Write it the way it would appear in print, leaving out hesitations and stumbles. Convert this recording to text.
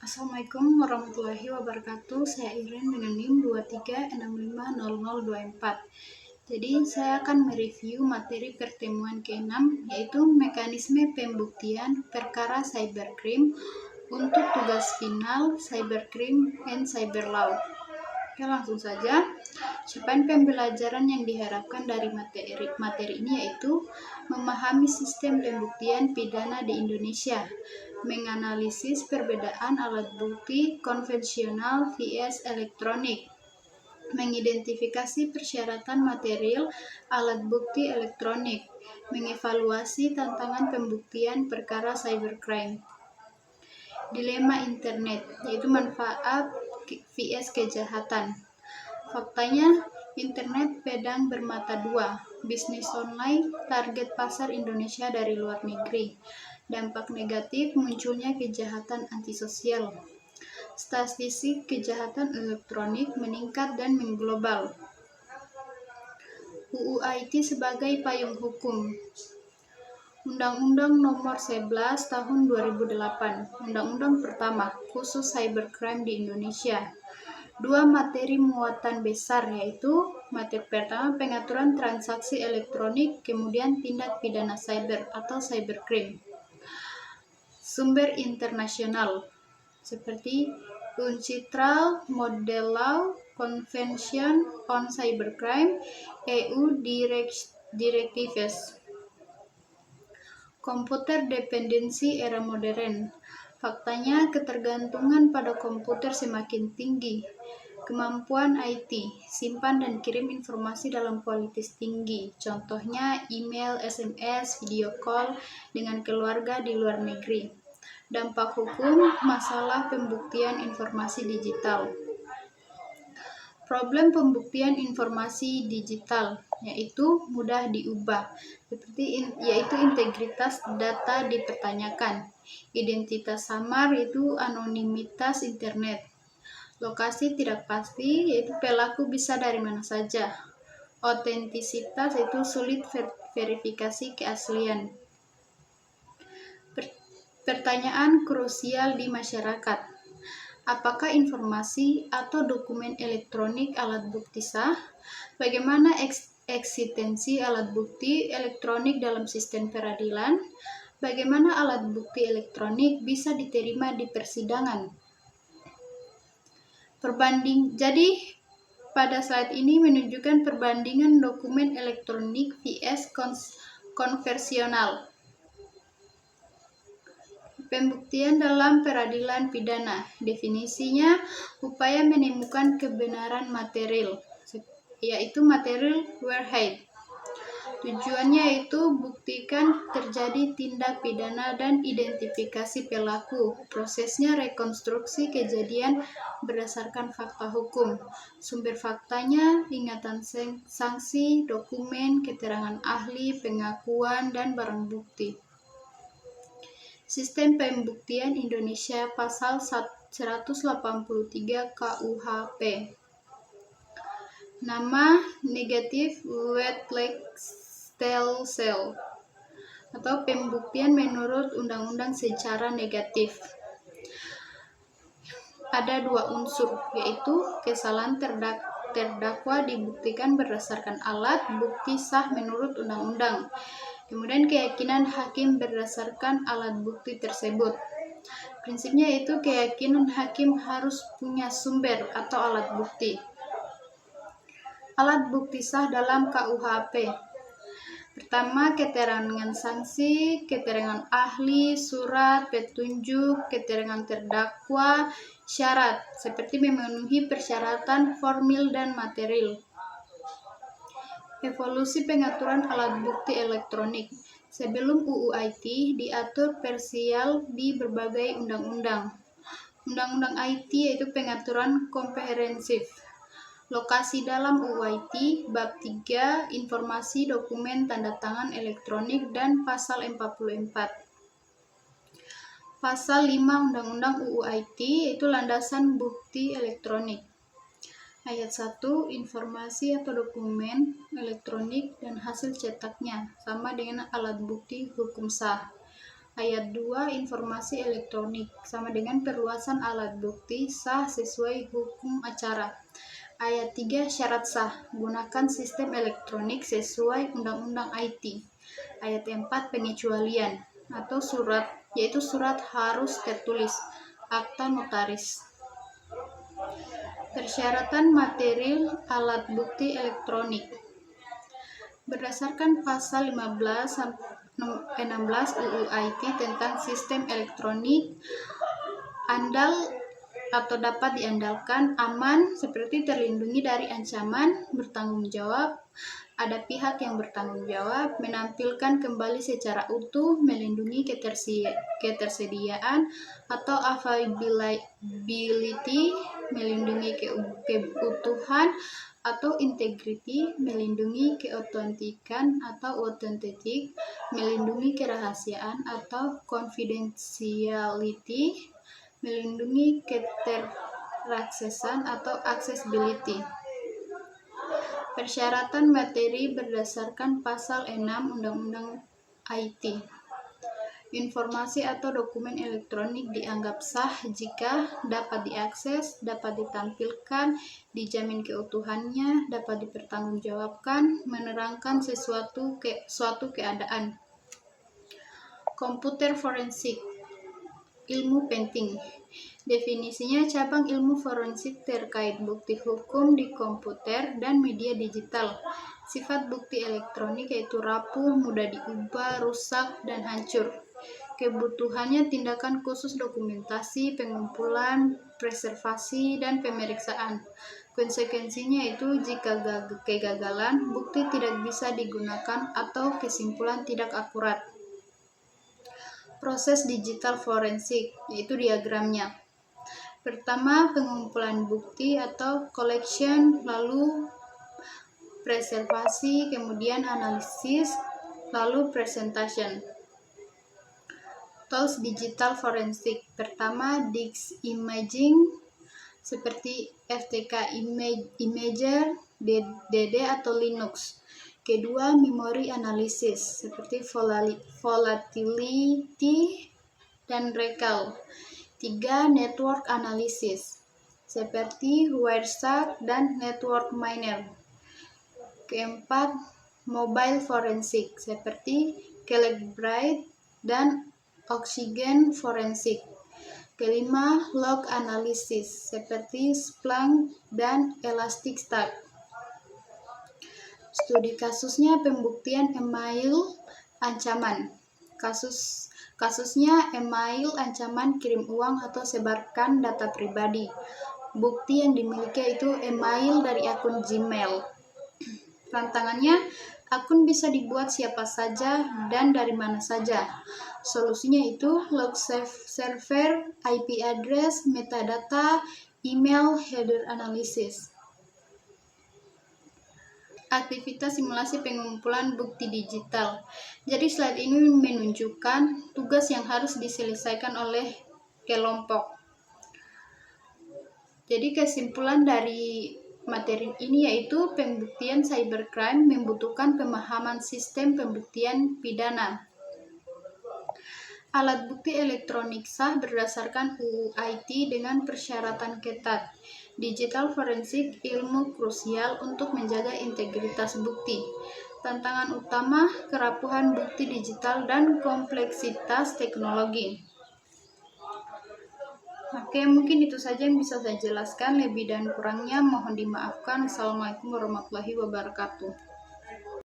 Assalamualaikum warahmatullahi wabarakatuh. Saya Iren dengan NIM 23650024. Jadi saya akan mereview materi pertemuan ke-6, yaitu mekanisme pembuktian perkara cybercrime untuk tugas final cybercrime and cyber law. Oke, langsung saja. Capaian pembelajaran yang diharapkan dari materi ini yaitu memahami sistem pembuktian pidana di Indonesia, menganalisis perbedaan alat bukti konvensional vs elektronik, mengidentifikasi persyaratan material alat bukti elektronik, mengevaluasi tantangan pembuktian perkara cybercrime. Dilema internet, yaitu manfaat vs kejahatan. Faktanya, internet pedang bermata dua. Bisnis online target pasar Indonesia dari luar negeri. Dampak negatif munculnya kejahatan antisosial. Statistik kejahatan elektronik meningkat dan mengglobal. UU IT sebagai payung hukum. Undang-Undang Nomor 11 Tahun 2008, Undang-Undang pertama khusus cybercrime di Indonesia. Dua materi muatan besar, yaitu materi pertama pengaturan transaksi elektronik, kemudian tindak pidana cyber atau cybercrime. Sumber internasional seperti UNCITRAL, Model Law, Convention on Cybercrime, EU Directives. Komputer dependensi era modern. Faktanya, ketergantungan pada komputer semakin tinggi. Kemampuan IT, simpan dan kirim informasi dalam kualitas tinggi. Contohnya email, SMS, video call dengan keluarga di luar negeri. Dampak hukum, masalah pembuktian informasi digital. Problem pembuktian informasi digital yaitu mudah diubah, yaitu integritas data dipertanyakan, identitas samar yaitu anonimitas internet, lokasi tidak pasti yaitu pelaku bisa dari mana saja, otentisitas yaitu sulit verifikasi keaslian. Pertanyaan krusial di masyarakat. Apakah informasi atau dokumen elektronik alat bukti sah? Bagaimana eksistensi alat bukti elektronik dalam sistem peradilan? Bagaimana alat bukti elektronik bisa diterima di persidangan? Jadi, pada slide ini menunjukkan perbandingan dokumen elektronik vs konvensional. Pembuktian dalam peradilan pidana. Definisinya, upaya menemukan kebenaran material, yaitu material wherehead. Tujuannya yaitu buktikan terjadi tindak pidana dan identifikasi pelaku. Prosesnya rekonstruksi kejadian berdasarkan fakta hukum. Sumber faktanya, ingatan sanksi, dokumen, keterangan ahli, pengakuan, dan barang bukti. Sistem pembuktian Indonesia Pasal 183 KUHP. Nama negatif wet leg cell atau pembuktian menurut undang-undang secara negatif. Ada dua unsur, yaitu kesalahan terdakwa dibuktikan berdasarkan alat bukti sah menurut undang-undang. Kemudian keyakinan hakim berdasarkan alat bukti tersebut. Prinsipnya yaitu keyakinan hakim harus punya sumber atau alat bukti. Alat bukti sah dalam KUHP. Pertama, keterangan sanksi, keterangan ahli, surat, petunjuk, keterangan terdakwa, syarat, seperti memenuhi persyaratan formil dan material. Evolusi pengaturan alat bukti elektronik. Sebelum UU IT diatur parsial di berbagai undang-undang. Undang-undang IT yaitu pengaturan komprehensif. Lokasi dalam UU IT, bab 3, informasi dokumen tanda tangan elektronik dan pasal 44. Pasal 5 Undang-Undang UU IT yaitu landasan bukti elektronik. Ayat 1, informasi atau dokumen elektronik dan hasil cetaknya sama dengan alat bukti hukum sah. Ayat 2 informasi elektronik sama dengan perluasan alat bukti sah sesuai hukum acara. Ayat 3 syarat sah, gunakan sistem elektronik sesuai Undang-Undang IT. Ayat 4 pengecualian atau surat, yaitu surat harus tertulis, akta notaris. Persyaratan material alat bukti elektronik. Berdasarkan pasal 15-16 UU IT tentang sistem elektronik, andal atau dapat diandalkan, aman, seperti terlindungi dari ancaman, bertanggung jawab, ada pihak yang bertanggung jawab, menampilkan kembali secara utuh, melindungi ketersediaan atau availability, melindungi keutuhan atau integrity, melindungi keautentikan atau authentic, melindungi kerahasiaan atau confidentiality, melindungi keteraksesan atau accessibility. Persyaratan materi berdasarkan pasal 6 Undang-Undang IT. Informasi atau dokumen elektronik dianggap sah jika dapat diakses, dapat ditampilkan, dijamin keutuhannya, dapat dipertanggungjawabkan, menerangkan suatu keadaan. Komputer forensik, ilmu penting. Definisinya cabang ilmu forensik terkait bukti hukum di komputer dan media digital. Sifat bukti elektronik yaitu rapuh, mudah diubah, rusak, dan hancur. Kebutuhannya tindakan khusus dokumentasi, pengumpulan, preservasi, dan pemeriksaan. Konsekuensinya itu jika kegagalan, bukti tidak bisa digunakan atau kesimpulan tidak akurat. Proses digital forensik, yaitu diagramnya. Pertama, pengumpulan bukti atau collection, lalu preservasi, kemudian analisis, lalu presentation. Tools digital forensik. Pertama, disk imaging seperti FTK Imager, DD atau Linux. Kedua, memory analysis seperti volatility dan recall. 3. Network analysis seperti Wireshark dan Network Miner. Keempat, mobile forensik seperti Calibrate dan Oxygen forensik. Kelima, log analysis seperti Splunk dan Elasticsearch. Studi kasusnya pembuktian email ancaman. Kasusnya email ancaman kirim uang atau sebarkan data pribadi. Bukti yang dimiliki itu email dari akun Gmail. Tantangannya, akun bisa dibuat siapa saja dan dari mana saja. Solusinya itu log server, IP address, metadata, email, header analysis. Aktivitas simulasi pengumpulan bukti digital. Jadi slide ini menunjukkan tugas yang harus diselesaikan oleh kelompok. Jadi kesimpulan dari materi ini yaitu pembuktian cybercrime membutuhkan pemahaman sistem pembuktian pidana. Alat bukti elektronik sah berdasarkan UU IT dengan persyaratan ketat. Digital forensik ilmu krusial untuk menjaga integritas bukti. Tantangan utama, kerapuhan bukti digital dan kompleksitas teknologi. Oke, mungkin itu saja yang bisa saya jelaskan. Lebih dan kurangnya mohon dimaafkan. Assalamualaikum warahmatullahi wabarakatuh.